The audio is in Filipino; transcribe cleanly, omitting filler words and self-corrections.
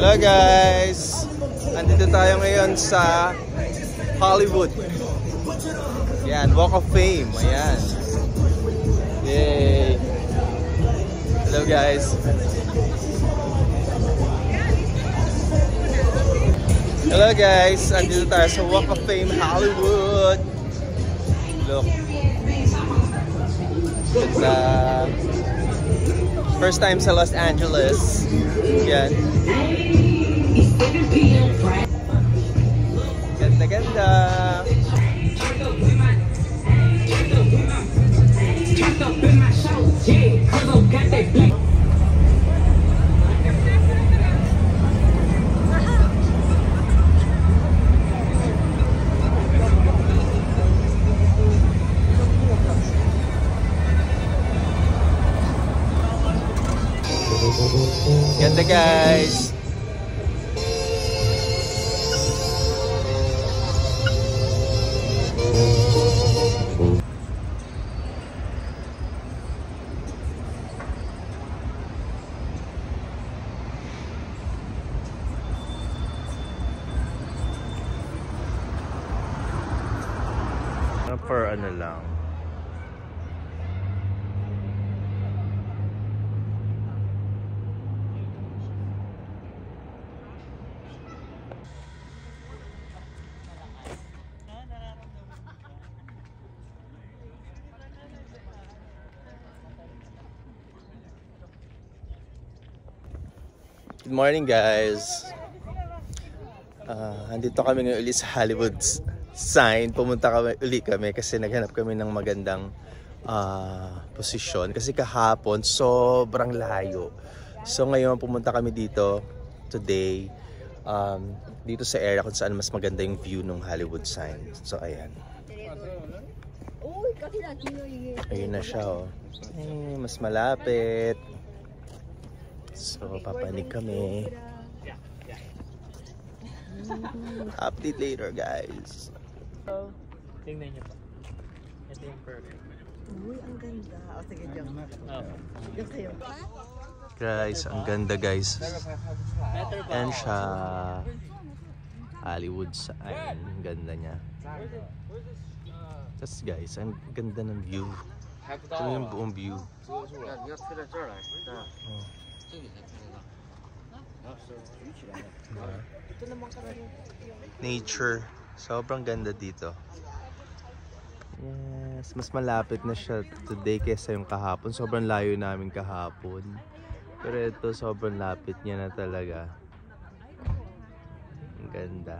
Hello guys! Andito tayo ngayon sa Hollywood. Yan, Walk of Fame. Ayan. Yay! Hello guys! Hello guys! Andito tayo sa Walk of Fame Hollywood. Look. It's first time sa Los Angeles. Yan. Ganda ganda. Ganda guys. For ano lang. Good morning guys. Andito kami ngayon ulit sa Hollywood sign. Pumunta kami kasi naghanap kami ng magandang posisyon. Kasi kahapon sobrang layo. So ngayon pumunta kami dito today. Dito sa area kung saan mas maganda yung view ng Hollywood sign. So ayan. Ayun na siya oh. Mas malapit. So, papanig kami. Update later, guys. Tingnan niyo pa. Ito yung perfect. Uy, ang ganda. O, sige, joke. Joke sa'yo. Guys, ang ganda, guys. Yan siya. Hollywood sign. Ang ganda niya. Tapos, guys, ang ganda ng view. Ito yung buong view. Nature. Sobrang ganda dito. Yes, mas malapit na siya today kaysa yung kahapon. Sobrang layo namin kahapon. Pero ito sobrang lapit niya na talaga. Ang ganda.